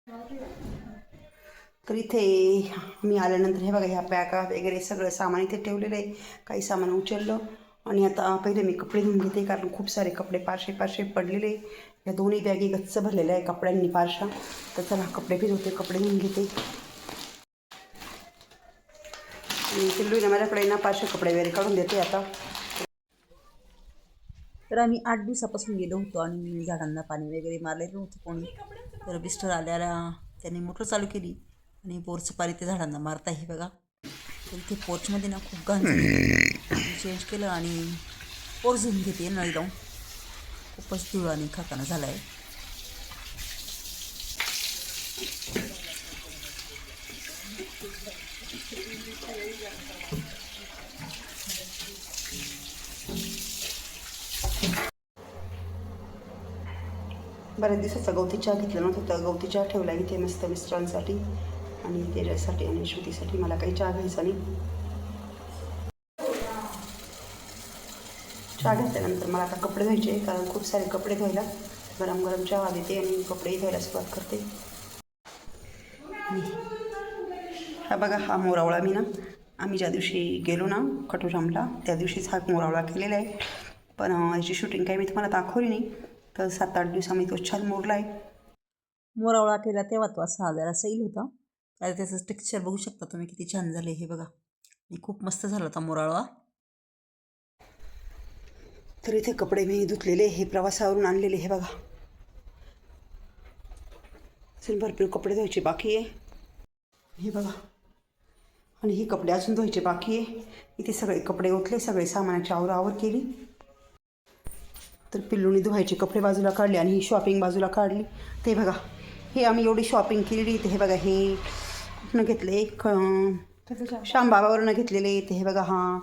तर इथे मी आल्यानंतर हे बघा ह्या पॅका वगैरे सगळं सामान इथे ठेवलेलं आहे. काही सामान उचललं आणि आता पहिले मी कपडे धुवून घेते, कारण खूप सारे कपडे पारशे पडलेले. या दोन्ही बॅगी गच्च भरलेल्या आहे कपड्यांनी पारशा. तर चला कपडे भिजवते, कपडे धुवून घेते. आणि पिल्लू ना माझ्याकडे ना पारशे कपडे वगैरे काढून देते आता. तर आम्ही 8 दिवसापासून गेलो होतो आणि झाडांना पाणी वगैरे मारलेलं नव्हतं कोणी. तर मिस्टर आल्याला त्यांनी मोटर चालू केली आणि बोरचं पाणी ते झाडांना मारताही बघा. तर इथे पोर्चमध्ये ना खूप घाण झाली. चेंज केलं आणि पोर्च धुवून घेते नळी लावून. खूपच धूळ आणि खाकाना झाला आहे. बऱ्याच दिवसाचा गवती चहा घेतला नव्हता, तर गवती चहा ठेवला इथे मस्त मिस्टरांसाठी आणि त्याच्यासाठी आणि श्रुतीसाठी. मला काही चहा घ्यायचा नाही. चहा घेतल्यानंतर मला आता कपडे धुवायचे, कारण खूप सारे कपडे धुवायला. गरम गरम चहा देते आणि कपडेही धुवायला सुरुवात करते. हा बघा हा मोरावळा मी ना आम्ही ज्या दिवशी गेलो ना खटोश्यामला त्या दिवशीच हा मोरावळा केलेला आहे. पण याची शूटिंग काही मी तुम्हाला दाखवली नाही. तर 7-8 दिवसांनी तो छान मोरला आहे. मोरावळा केला तेव्हा तो असा जरा सैल होता. आता त्याचं टेक्स्चर बघू शकता तुम्ही किती छान झाले हे बघा. आणि खूप मस्त झाला होता मोरावळा. तर इथे कपडे मी धुतलेले हे प्रवासावरून आणलेले हे बघा. भरपूर कपडे धुवायचे बाकी आहे हे बघा. आणि ही कपडे अजून धुवायचे बाकी आहे. इथे सगळे कपडे ओतले, सगळे सामानाची आवरावर केली. तर पिल्लूनी धुवायचे कपडे बाजूला काढले आणि ही शॉपिंग बाजूला काढली. ते बघा हे आम्ही एवढी शॉपिंग केलेली. इथे हे बघा हे कुठनं घेतले श्यामबाबावरनं घेतलेले. ते हे बघा हां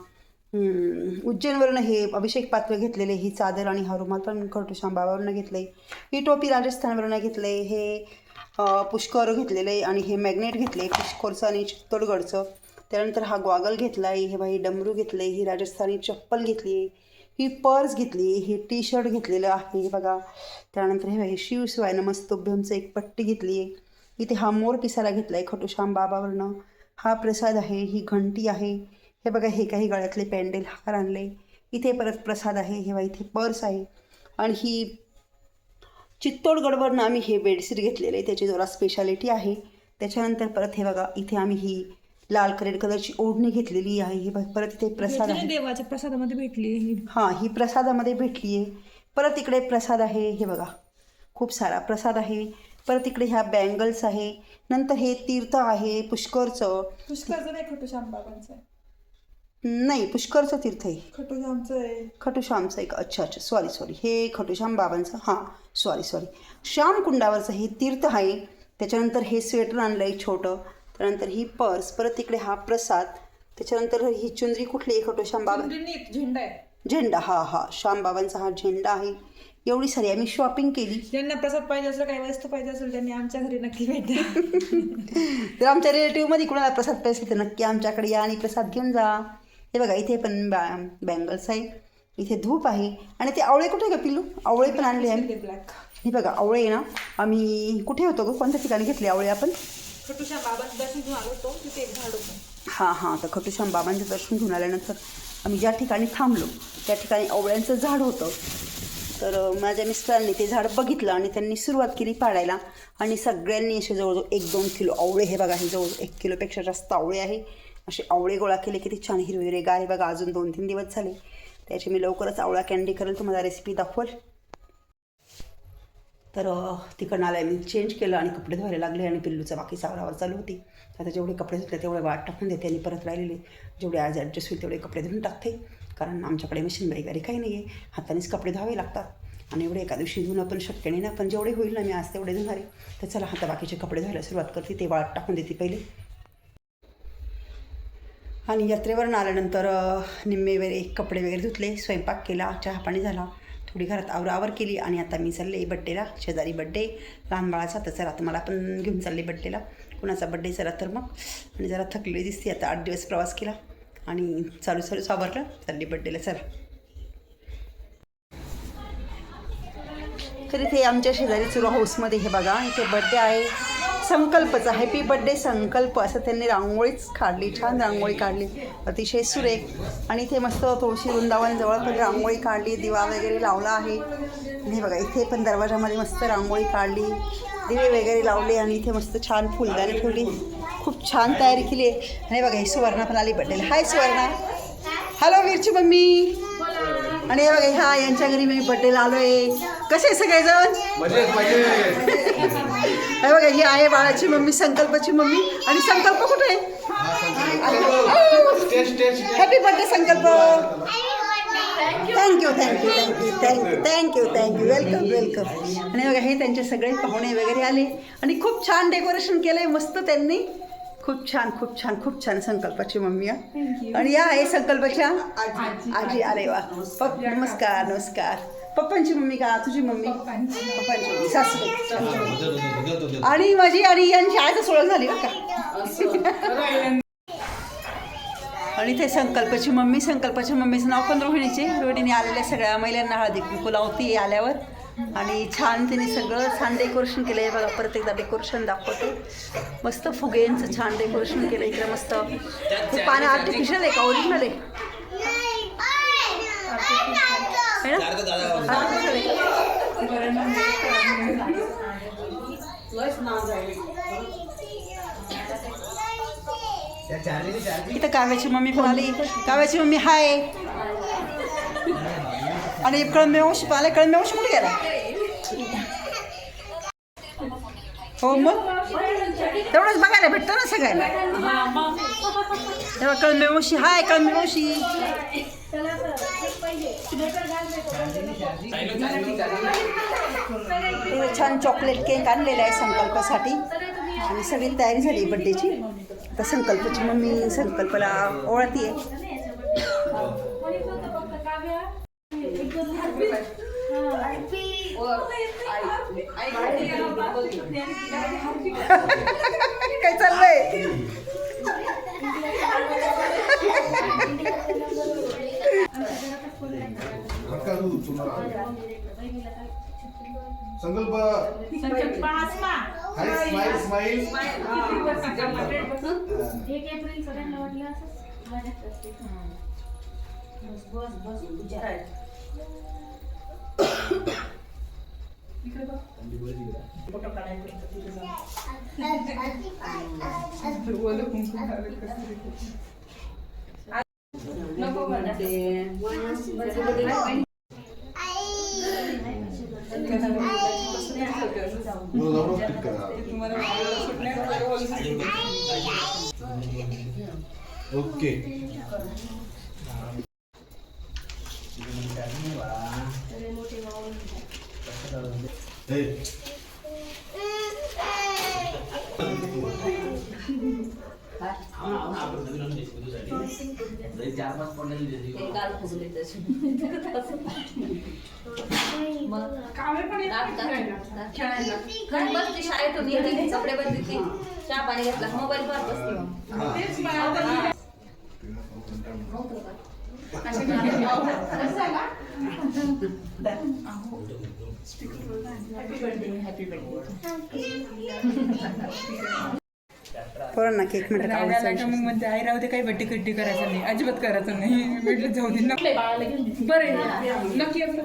उज्जैनवरनं हे अभिषेक पात्र घेतलेले. ही चादर आणि हा रुमाल पण श्यामबाबावरनं घेतले. ही टोपी राजस्थानवरनं घेतले. हे पुष्कर घेतलेलं आहे आणि हे मॅग्नेट घेतले पुष्करचं आणि चित्तोडगडचं. त्यानंतर हा गॉगल घेतला आहे. हे बाई डमरू घेतले. ही राजस्थानी चप्पल घेतली आहे. ही पर्स घेतली. हे टी शर्ट घेतलेलं आहे हे बघा. त्यानंतर हे बाई शिवशिवाय नमस्तुभ्यमचं एक पट्टी घेतली आहे. इथे हा मोर पिसारा घेतला आहे खटुश्याम बाबावरनं. हा प्रसाद आहे. ही घंटी आहे. हे बघा हे काही गळ्यातले पॅन्डेल हार आणले. इथे परत प्रसाद आहे. हे बघा इथे पर्स आहे. आणि ही चित्तोडगडवरनं आम्ही हे बेडशीट घेतलेलं आहे. त्याची जरा स्पेशालिटी आहे. त्याच्यानंतर परत हे बघा इथे आम्ही ही लाल रेड कलरची ओढणी घेतलेली आहे. हे परत इथे प्रसाद आहे. देवाच्या प्रसादामध्ये भेटली. हां ही प्रसादामध्ये भेटली आहे. परत इकडे प्रसाद आहे हे बघा. खूप सारा प्रसाद आहे. परत इकडे ह्या बँगल्स आहे. नंतर हे तीर्थ आहे पुष्करचं. पुष्करचं नाही खटुश्याम बाबांचं नाही पुष्करचं तीर्थ आहे. खटुश्यामचं आहे. खटुश्यामचं एक अच्छा सॉरी हे खटुश्याम बाबांचं हां सॉरी श्यामकुंडावरचं हे तीर्थ आहे. त्याच्यानंतर हे स्वेटर आणलं आहे छोटं. त्यानंतर ही पर्स. परत इकडे हा प्रसाद. त्याच्यानंतर ही चुंदरी कुठली आहे खटुश्याम बाबा झेंडा आहे. झेंडा हा श्यामबाबांचा हा झेंडा आहे. एवढी सारी आम्ही शॉपिंग केली. ज्यांना प्रसाद पाहिजे असेल काही वस्तू पाहिजे असेल त्यांनी आमच्या घरी नक्की भेट द्या. तर आमच्या रिलेटिव्हमध्ये कुणाला प्रसाद पाहिजे तर नक्की आमच्याकडे या आणि प्रसाद घेऊन जा. हे बघा इथे पण बँगल्स आहे. इथे धूप आहे. आणि ते आवळे कुठे का पिल्लू आवळे पण आणले आम्ही. ब्लॅक हे बघा आवळे ना आम्ही कुठे होतो ग कोणत्या ठिकाणी घेतले आवळे आपण. खटुश्याम बाबांचं दर्शन घेऊन आलो होतो तिथे एक झाड होतं. हां तर खटुश्याम बाबांचं दर्शन घेऊन आल्यानंतर आम्ही ज्या ठिकाणी थांबलो त्या ठिकाणी आवळ्यांचं झाड होतं. तर माझ्या मिस्टरांनी ते झाड बघितलं आणि त्यांनी सुरुवात केली पाडायला. आणि सगळ्यांनी असे जवळजवळ 1-2 किलो आवळे हे बघा हे जवळजवळ 1 किलोपेक्षा जास्त आवळे आहे. असे आवळे गोळा केले. किती छान हिरवे गार बघा. अजून 2-3 दिवस झाले. त्याची मी लवकरच आवळा कॅन्डी करेल, तुम्हाला रेसिपी दाखवल. तर तिकडनं आल्या मी चेंज केलं आणि कपडे धुवायला लागले आणि पिल्लूचा बाकीचा आवरावर चालू होती. आता जेवढे कपडे धुतले तेवढे वाट टाकून देते आणि परत राहिलेले जेवढे आज ॲडजस्ट होईल तेवढे कपडे धुवून टाकते. कारण आमच्याकडे मशीन वगैरे काही नाही आहे. हातानेच कपडे धुवावे लागतात आणि एवढे एका दिवशी धुणं पण शक्य नाही ना. पण जेवढे होईल ना मी आज तेवढे धुणार आहे. तर चला आता बाकीचे कपडे धुवायला सुरुवात करते. ते वाट टाकून देते पहिले. आणि यात्रेवरून आल्यानंतर निम्मे वगैरे कपडे वगैरे धुतले, स्वयंपाक केला, चहा पाणी झाला, थोडी घरात आवरावर केली आणि आता मी चालले बड्डेला. शेजारी बड्डे लहान बाळाचा. तर चला आता मला पण घेऊन चालले बड्डेला. कुणाचा बड्डे चला तर मग. आणि जरा थकलेली दिसते आता 8 दिवस प्रवास केला आणि चालू आवरलं चालली बड्डेला. चला तर इथे आमच्या शेजारी चुरा हाऊसमध्ये हे बघा इथे बड्डे आहे. संकल्पचा हॅपी बर्थडे संकल्प असं त्यांनी रांगोळीच काढली, छान रांगोळी काढली, अतिशय सुरेख. आणि इथे मस्त तुळशी वृंदावनजवळ पण रांगोळी काढली, दिवा वगैरे लावला आहे. हे बघा इथे पण दरवाजामध्ये मस्त रांगोळी काढली, दिवे वगैरे लावले आणि इथे मस्त छान फुलदाणी ठेवली. खूप छान तयारी केली आहे. आणि बघा ही सुवर्णा पण आली बड्डेला. हाय सुवर्णा. हॅलो वीरची मम्मी. आणि हे बघा ह्या यांच्या घरी मी बड्डेला आलो आहे. कसे आहे सगळेजण? हे बघा ही आहे बाळाची मम्मी, संकल्पची मम्मी. आणि संकल्प कुठे आहे? हॅपी बर्थडे संकल्प. Thank you thank you thank you thank you thank you thank you welcome welcome. आणि बघा हे त्यांचे सगळे पाहुणे वगैरे आले आणि खूप छान डेकोरेशन केलं आहे मस्त त्यांनी. खूप छान खूप छान खूप छान संकल्पाची मम्मी आहे. आणि या आहे संकल्पाच्या आजी. अरे वा. नमस्कार नमस्कार. पप्पांची मम्मी का? तुझी मम्मी? पप्पांची मम्मी सासू. आणि माझी आणि यांची आजच ओळख झाली बरं का. आणि ते संकल्पाची मम्मी, संकल्पाच्या मम्मीचं नाव पण रोहिणीचे. रोहिणीने आलेल्या सगळ्या महिलांना हळदी कुंकू लावती आल्यावर. आणि छान तिने सगळं छान डेकोरेशन केलं आहे बघा. परत एकदा डेकोरेशन दाखवते. मस्त फुग्यांचं छान डेकोरेशन केलं इकडे मस्त. हे पानं आर्टिफिशियल आहे का ओरिजिनल आहे? इथं काव्याची मम्मी पण आली. काव्याची मम्मी हाय. आणि कळमेवशी पाहिले. कळमेवशी कुठे गेला? हो मग तेवढंच बघायला भेटतं ना सगळ्यांना. तेव्हा कळमेवशी हाय. कळमेवशी छान चॉकलेट केक आणलेला आहे संकल्पासाठी. आणि सगळी तयारी झाली बड्डेची. आता संकल्पाची मम्मी संकल्पाला ओळखते. काय चाललंय? संकल्प स्माइल स्माइल. 1 एप्रिल सगळ्यांना वाटलं असं माझ्यात असते. बस बस इकडे बघ. फोटो काढायचा. नको ओके. शाळेतून येते कपडे बदलते चहा पाणी घेतला मोबाईल वर बसते. पोरांना केक म्हणतात आवडतं. मग म्हणते आई राहू दे काही बड्डे कड्डी करायचं नाही, अजिबात करायचं नाही. म्हटलं जाऊ दे नक्की. बरं नक्की आपलं.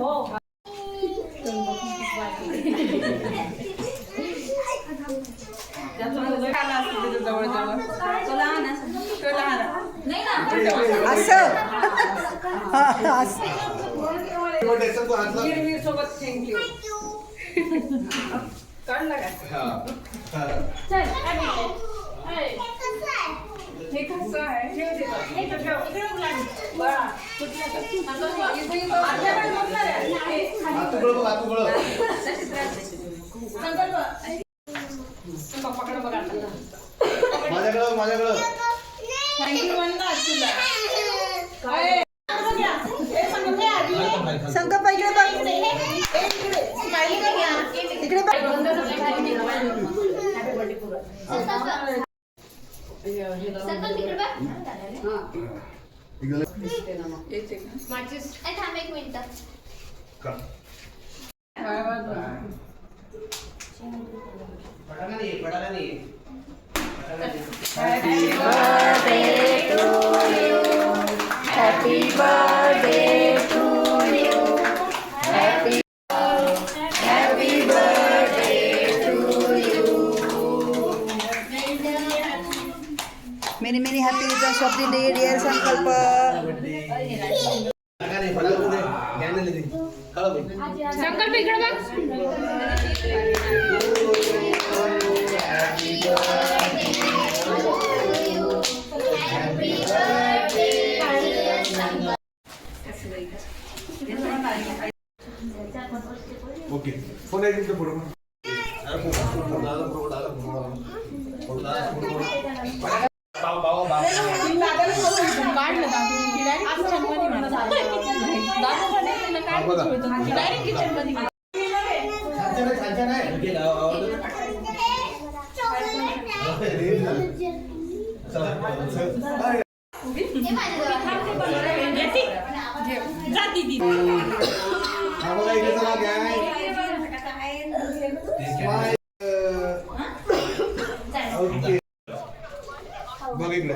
जवळ जवळ सोबत थँक्यू काढला का? हे कसं आहे? माझ्याकडं थँक्यू म्हणणार तुला. संकल्प इकडे बघ. इकडे बघ. थांब 1 minute. Many many happy returns of the day dear Sankalp. Sankalp इकडे बघ. ओके फोन आहे तुमच्या पुढे बघ इकडे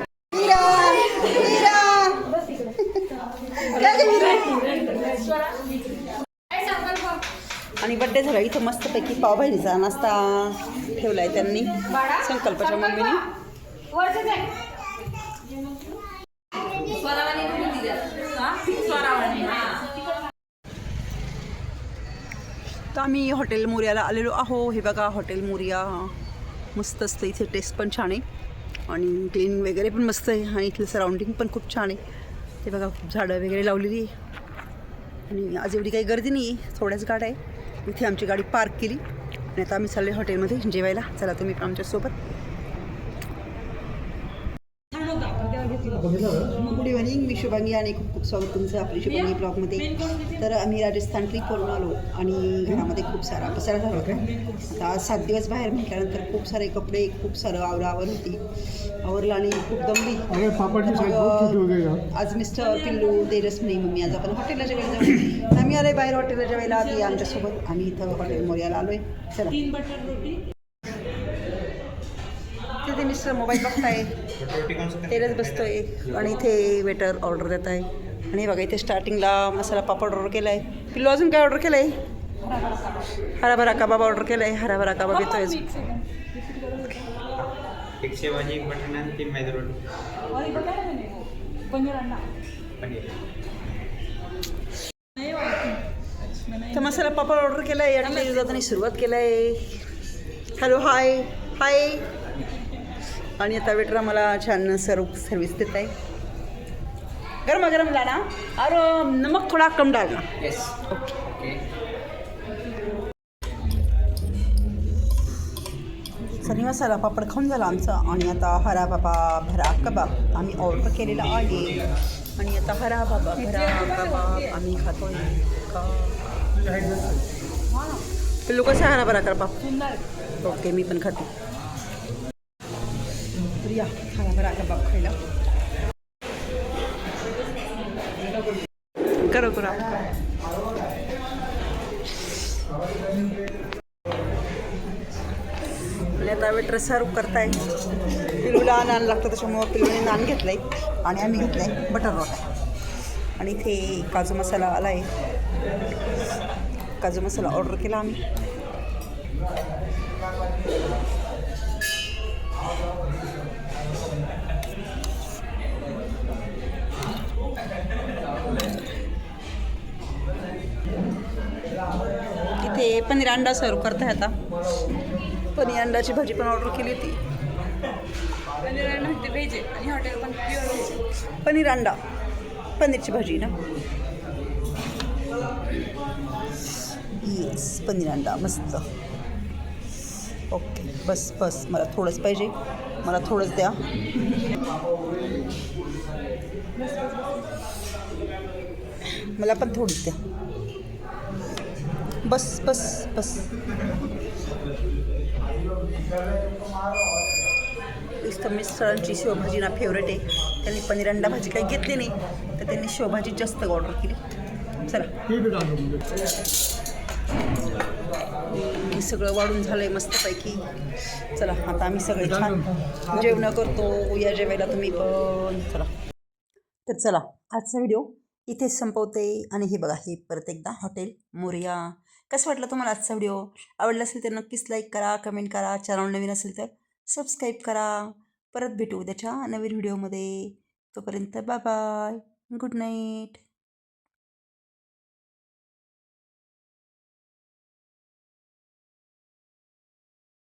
आणि बड्डे झाला. इथं मस्तपैकी पावभाजीचा नाश्ता ठेवलाय त्यांनी, संकल्पाच्या मम्मीने. तर आम्ही हॉटेल मोरियाला आलेलो आहो. हे बघा हॉटेल मोरिया मस्त असतं. इथे टेस्ट पण छान आहे आणि क्लीन वगैरे पण मस्त आहे आणि इथलं सराउंडिंग पण खूप छान आहे. ते बघा खूप झाडं वगैरे लावलेली आहे आणि आज एवढी काही गर्दी नाही आहे, थोड्याच गाड्या आहे. इथे आमची गाडी पार्क केली आणि आता आम्ही चाललो हॉटेलमध्ये जेवायला. चला तुम्ही पण आमच्यासोबत. गुड इव्हनिंग, मी शुभांगी आणि खूप खूप स्वागत तुमचं आपली शुभांगी ब्लॉगमध्ये. तर आम्ही राजस्थान ट्रिप करून आलो आणि घरामध्ये खूप सारा पसारा झाला होता. आता आज 7 दिवस बाहेर म्हटल्यानंतर खूप सारे कपडे, खूप सारं आवरावर होती. आवरलं आणि खूप दमली. आज मिस्टर पिल्लू तेजस म्हणे मम्मी आज आपण हॉटेलला जेवायला जाऊ. आम्ही आलोय बाहेर हॉटेलला जेवायला. आधी आमच्यासोबत आम्ही इथं हॉटेल मोर्याला आलोय. चला. तिथे मिस्टर मोबाईल बघताय, तेलच बसतोय आणि इथे वेटर ऑर्डर देत आहे. आणि बघा इथे स्टार्टिंगला मसाला पापड ऑर्डर केला आहे. पिल्लू अजून काय ऑर्डर केलं आहे? हराभरा कबाब ऑर्डर केला आहे. हराभरा कबाब येतोय. एक शेवाजी, एक बटाटा आणि 3 मैदा रोटी. तर मसाला पापड ऑर्डर केला आहे आणि जाताना सुरुवात केला आहे. हॅलो हाय हाय. आणि आता वेटर मला छान सर्विस देत आहे. गरम लाना और नमक थोड़ा कम डालना. यस. ओके. सनी मसाला पापड खाऊन झाला आमचा आणि आता हरा बाबा भरा कबाब आम्ही ऑर्डर केलेला आहे. आणि आता हरा बाबा भरा कबाब आम्ही खातोय. पिल्लू कसं हरा भरा कबाब? ओके मी पण खाते. या हरा भरा कबाब खायला. करो आता वेटर सर्व करताय. पिलूला नान लागतं त्याच्यामुळं पिलूने नान घेतलं आहे आणि आम्ही घेतलं आहे बटर रोटा. आणि इथे काजू मसाला आला आहे. काजू मसाला ऑर्डर केला आम्ही. इथे पनीर अंडा सर्व करताय. आता पनीर अंडाची भाजी पण ऑर्डर केली होती. पनीर अंडा ते व्हेज आहे आणि हॉटेल पण प्युअर व्हेज. पनीर अंडा पनीरची भाजी ना. येस पनीर अंडा मस्त. ओके बस मला थोडंच पाहिजे. मला थोडंच द्या. मला पण थोडंच द्या. बस. मिस्टरांची शेवभाजी ना फेवरेट आहे. त्यांनी पनीर अंडा भाजी काही घेतली नाही तर त्यांनी शेवभाजी जास्त ऑर्डर केली. चला सगळं वाढून झालं आहे मस्तपैकी. चला आता आम्ही सगळे छान जेवणं करतो. या जेवायला तुम्ही पण चला. तर चला आजचा व्हिडिओ इथेच संपवते. आणि हे बघा, हे परत एकदा हॉटेल मोरया. कसं वाटलं तुम्हाला आजचा व्हिडिओ? आवडला असेल तर नक्कीच लाईक करा, कमेंट करा. चॅनल नवीन असेल तर सबस्क्राईब करा. परत भेटू उद्याच्या नवीन व्हिडिओमध्ये. तोपर्यंत बाय बाय, गुड नाईट.